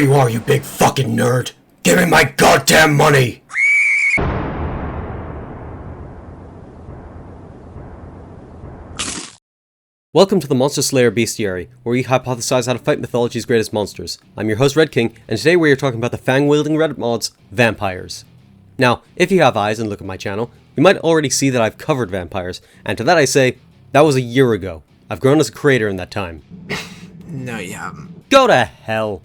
you are, you big fucking nerd! Give me my goddamn money! Welcome to the Monster Slayer Bestiary, where we hypothesize how to fight mythology's greatest monsters. I'm your host Red King, and today we are talking about the fang-wielding Reddit mods, vampires. Now, if you have eyes and look at my channel, you might already see that I've covered vampires, and to that I say, that was a year ago. I've grown as a creator in that time. No, you haven't. Go to hell!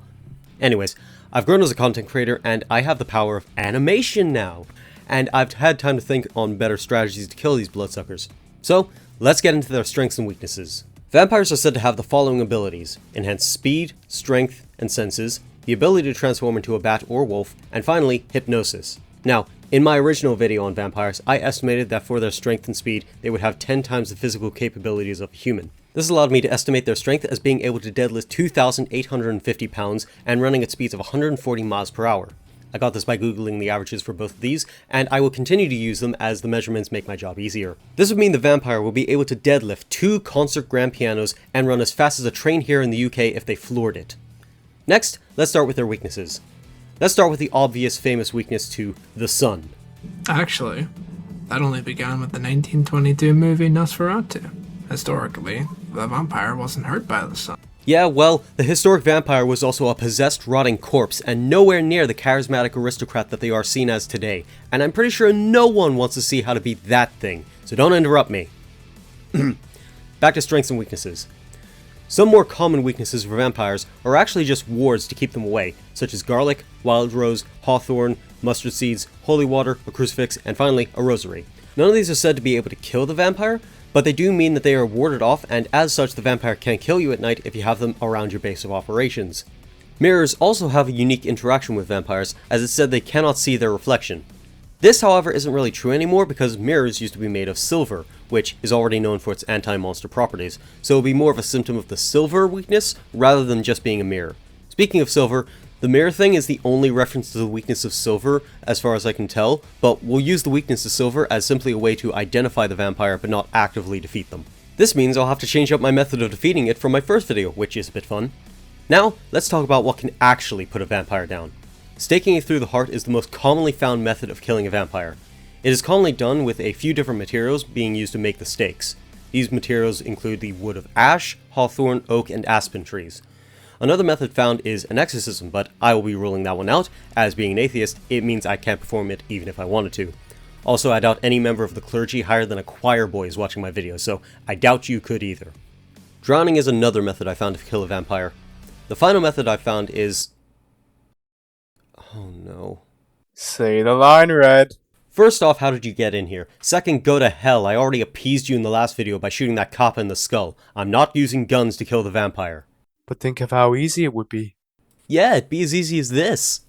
Anyways, I've grown as a content creator, and I have the power of animation now. And I've had time to think on better strategies to kill these bloodsuckers. So, let's get into their strengths and weaknesses. Vampires are said to have the following abilities: enhanced speed, strength, and senses, the ability to transform into a bat or wolf, and finally, hypnosis. Now, in my original video on vampires, I estimated that for their strength and speed, they would have 10 times the physical capabilities of a human. This allowed me to estimate their strength as being able to deadlift 2,850 pounds and running at speeds of 140 miles per hour. I got this by googling the averages for both of these, and I will continue to use them as the measurements make my job easier. This would mean the vampire will be able to deadlift 2 concert grand pianos and run as fast as a train here in the UK if they floored it. Next, let's start with their weaknesses. Let's start with the obvious famous weakness to the sun. Actually, that only began with the 1922 movie Nosferatu. Historically, the vampire wasn't hurt by the sun. Yeah, well, the historic vampire was also a possessed, rotting corpse, and nowhere near the charismatic aristocrat that they are seen as today. And I'm pretty sure no one wants to see how to beat that thing, so don't interrupt me. Back to strengths and weaknesses. Some more common weaknesses for vampires are actually just wards to keep them away, such as garlic, wild rose, hawthorn, mustard seeds, holy water, a crucifix, and finally, a rosary. None of these are said to be able to kill the vampire, but they do mean that they are warded off, and as such the vampire can't kill you at night if you have them around your base of operations. Mirrors also have a unique interaction with vampires, as it's said they cannot see their reflection. This, however, isn't really true anymore because mirrors used to be made of silver, which is already known for its anti-monster properties, so it will be more of a symptom of the silver weakness rather than just being a mirror. Speaking of silver, the mirror thing is the only reference to the weakness of silver, as far as I can tell, but we'll use the weakness of silver as simply a way to identify the vampire but not actively defeat them. This means I'll have to change up my method of defeating it from my first video, which is a bit fun. Now, let's talk about what can actually put a vampire down. Staking it through the heart is the most commonly found method of killing a vampire. It is commonly done with a few different materials being used to make the stakes. These materials include the wood of ash, hawthorn, oak, and aspen trees. Another method found is an exorcism, but I will be ruling that one out, as being an atheist, it means I can't perform it even if I wanted to. Also, I doubt any member of the clergy higher than a choir boy is watching my videos, so I doubt you could either. Drowning is another method I found to kill a vampire. The final method I found is... oh no. Say the line, Red. First off, how did you get in here? Second, go to hell, I already appeased you in the last video by shooting that cop in the skull. I'm not using guns to kill the vampire. But think of how easy it would be. Yeah, it'd be as easy as this.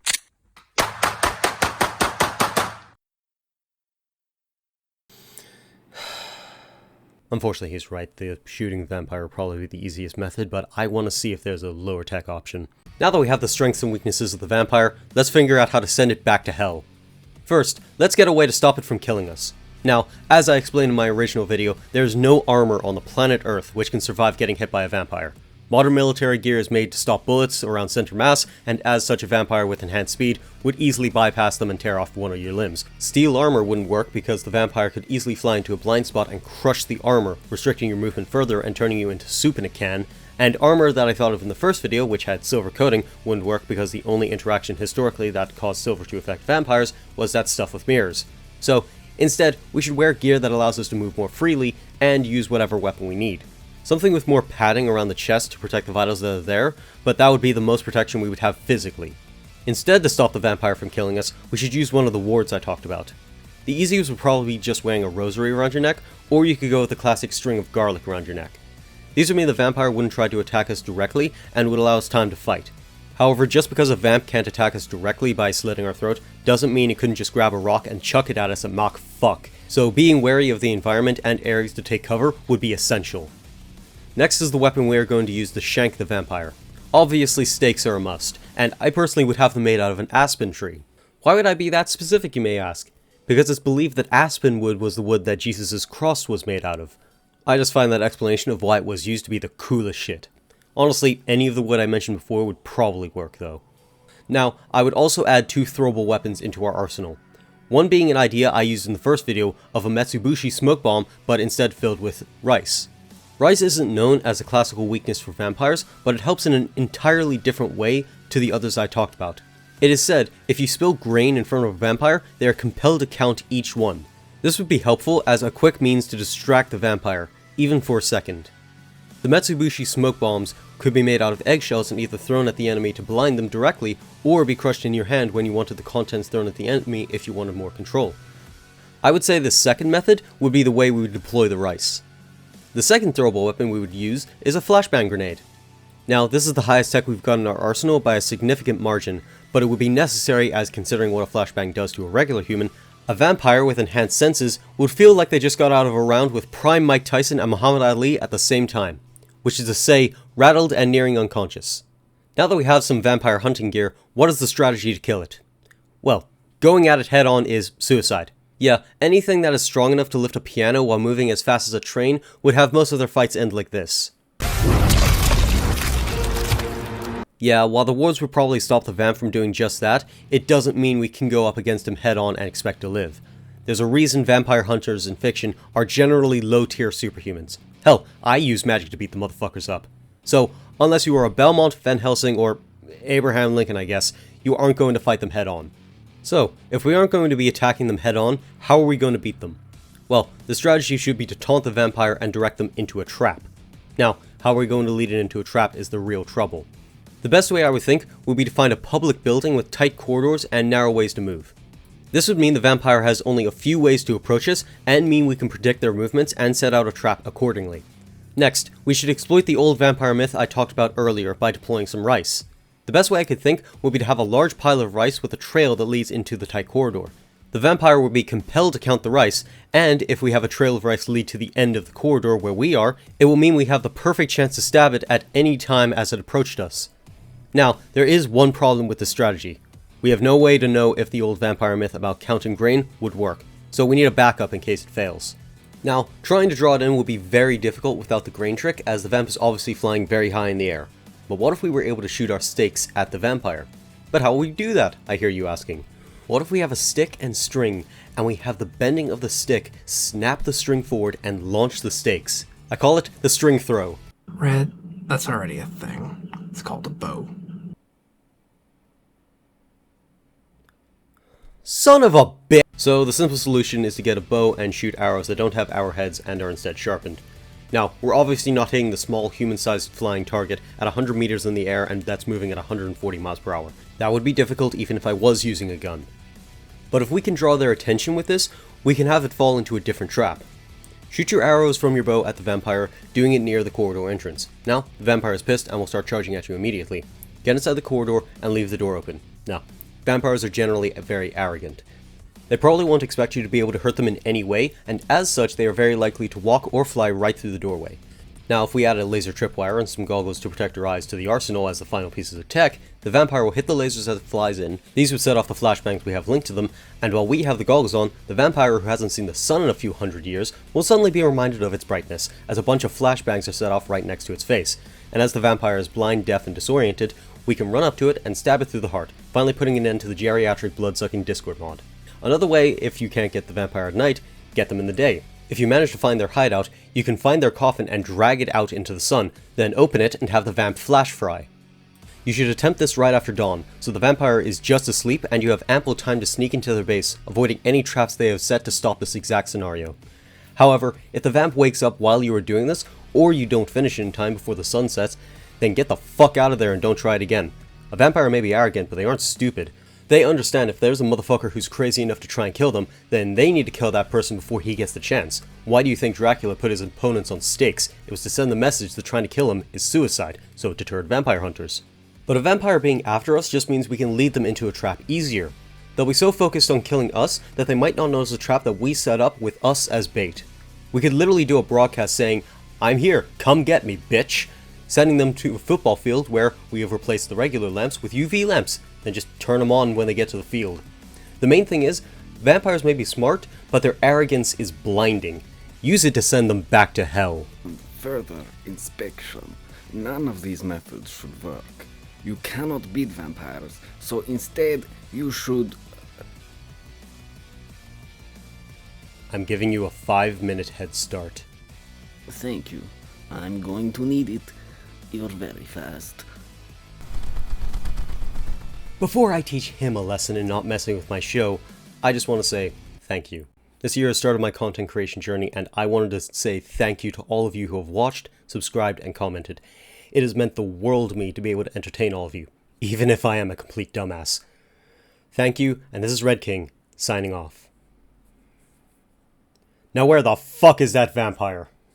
Unfortunately, he's right. The shooting the vampire will probably be the easiest method, but I want to see if there's a lower tech option. Now that we have the strengths and weaknesses of the vampire, let's figure out how to send it back to hell. First, let's get a way to stop it from killing us. Now, as I explained in my original video, there's no armor on the planet Earth which can survive getting hit by a vampire. Modern military gear is made to stop bullets around center mass, and as such a vampire with enhanced speed would easily bypass them and tear off one of your limbs. Steel armor wouldn't work because the vampire could easily fly into a blind spot and crush the armor, restricting your movement further and turning you into soup in a can. And armor that I thought of in the first video, which had silver coating, wouldn't work because the only interaction historically that caused silver to affect vampires was that stuff with mirrors. So, instead, we should wear gear that allows us to move more freely and use whatever weapon we need. Something with more padding around the chest to protect the vitals that are there, but that would be the most protection we would have physically. Instead, to stop the vampire from killing us, we should use one of the wards I talked about. The easiest would probably be just wearing a rosary around your neck, or you could go with the classic string of garlic around your neck. These would mean the vampire wouldn't try to attack us directly, and would allow us time to fight. However, just because a vamp can't attack us directly by slitting our throat, doesn't mean it couldn't just grab a rock and chuck it at us at Mach fuck. So being wary of the environment and areas to take cover would be essential. Next is the weapon we are going to use to shank the vampire. Obviously stakes are a must, and I personally would have them made out of an aspen tree. Why would I be that specific, you may ask? Because it's believed that aspen wood was the wood that Jesus' cross was made out of. I just find that explanation of why it was used to be the coolest shit. Honestly, any of the wood I mentioned before would probably work though. Now, I would also add 2 throwable weapons into our arsenal. One being an idea I used in the first video of a Metsubushi smoke bomb, but instead filled with rice. Rice isn't known as a classical weakness for vampires, but it helps in an entirely different way to the others I talked about. It is said, if you spill grain in front of a vampire, they are compelled to count each one. This would be helpful as a quick means to distract the vampire, even for a second. The Metsubushi smoke bombs could be made out of eggshells and either thrown at the enemy to blind them directly, or be crushed in your hand when you wanted the contents thrown at the enemy if you wanted more control. I would say the second method would be the way we would deploy the rice. The second throwable weapon we would use is a flashbang grenade. Now, this is the highest tech we've got in our arsenal by a significant margin, but it would be necessary as considering what a flashbang does to a regular human, a vampire with enhanced senses would feel like they just got out of a round with prime Mike Tyson and Muhammad Ali at the same time, which is to say, rattled and nearing unconscious. Now that we have some vampire hunting gear, what is the strategy to kill it? Well, going at it head on is suicide. Yeah, anything that is strong enough to lift a piano while moving as fast as a train would have most of their fights end like this. Yeah, while the wards would probably stop the vamp from doing just that, it doesn't mean we can go up against him head on and expect to live. There's a reason vampire hunters in fiction are generally low-tier superhumans. Hell, I use magic to beat the motherfuckers up. So, unless you are a Belmont, Van Helsing, or Abraham Lincoln I guess, you aren't going to fight them head on. So, if we aren't going to be attacking them head on, how are we going to beat them? Well, the strategy should be to taunt the vampire and direct them into a trap. Now, how are we going to lead it into a trap is the real trouble. The best way I would think would be to find a public building with tight corridors and narrow ways to move. This would mean the vampire has only a few ways to approach us, and mean we can predict their movements and set out a trap accordingly. Next, we should exploit the old vampire myth I talked about earlier by deploying some rice. The best way I could think would be to have a large pile of rice with a trail that leads into the tight corridor. The vampire would be compelled to count the rice, and if we have a trail of rice lead to the end of the corridor where we are, it will mean we have the perfect chance to stab it at any time as it approached us. Now, there is one problem with this strategy. We have no way to know if the old vampire myth about counting grain would work, so we need a backup in case it fails. Now, trying to draw it in would be very difficult without the grain trick, as the vamp is obviously flying very high in the air. But what if we were able to shoot our stakes at the vampire? But how will we do that, I hear you asking? What if we have a stick and string, and we have the bending of the stick snap the string forward and launch the stakes? I call it the string throw. Red, that's already a thing. It's called a bow. Son of a bitch! So the simple solution is to get a bow and shoot arrows that don't have arrowheads and are instead sharpened. Now, we're obviously not hitting the small human-sized flying target at 100 meters in the air and that's moving at 140 miles per hour. That would be difficult even if I was using a gun. But if we can draw their attention with this, we can have it fall into a different trap. Shoot your arrows from your bow at the vampire, doing it near the corridor entrance. Now, the vampire is pissed and will start charging at you immediately. Get inside the corridor and leave the door open. Now, vampires are generally very arrogant. They probably won't expect you to be able to hurt them in any way, and as such they are very likely to walk or fly right through the doorway. Now if we add a laser tripwire and some goggles to protect our eyes to the arsenal as the final pieces of tech, the vampire will hit the lasers as it flies in, these would set off the flashbangs we have linked to them, and while we have the goggles on, the vampire who hasn't seen the sun in a few hundred years will suddenly be reminded of its brightness, as a bunch of flashbangs are set off right next to its face, and as the vampire is blind, deaf, and disoriented, we can run up to it and stab it through the heart, finally putting an end to the geriatric blood-sucking Discord mod. Another way, if you can't get the vampire at night, get them in the day. If you manage to find their hideout, you can find their coffin and drag it out into the sun, then open it and have the vamp flash fry. You should attempt this right after dawn, so the vampire is just asleep and you have ample time to sneak into their base, avoiding any traps they have set to stop this exact scenario. However, if the vamp wakes up while you are doing this, or you don't finish in time before the sun sets, then get the fuck out of there and don't try it again. A vampire may be arrogant, but they aren't stupid. They understand if there's a motherfucker who's crazy enough to try and kill them, then they need to kill that person before he gets the chance. Why do you think Dracula put his opponents on stakes? It was to send the message that trying to kill him is suicide, so it deterred vampire hunters. But a vampire being after us just means we can lead them into a trap easier. They'll be so focused on killing us that they might not notice a trap that we set up with us as bait. We could literally do a broadcast saying, "I'm here, come get me, bitch," sending them to a football field where we have replaced the regular lamps with UV lamps, then just turn them on when they get to the field. The main thing is, vampires may be smart, but their arrogance is blinding. Use it to send them back to hell. Further inspection. None of these methods should work. You cannot beat vampires, so instead you should... I'm giving you a 5-minute head start. Thank you. I'm going to need it. You're very fast. Before I teach him a lesson in not messing with my show, I just want to say thank you. This year has started my content creation journey, and I wanted to say thank you to all of you who have watched, subscribed, and commented. It has meant the world to me to be able to entertain all of you, even if I am a complete dumbass. Thank you, and this is Red King, signing off. Now where the fuck is that vampire?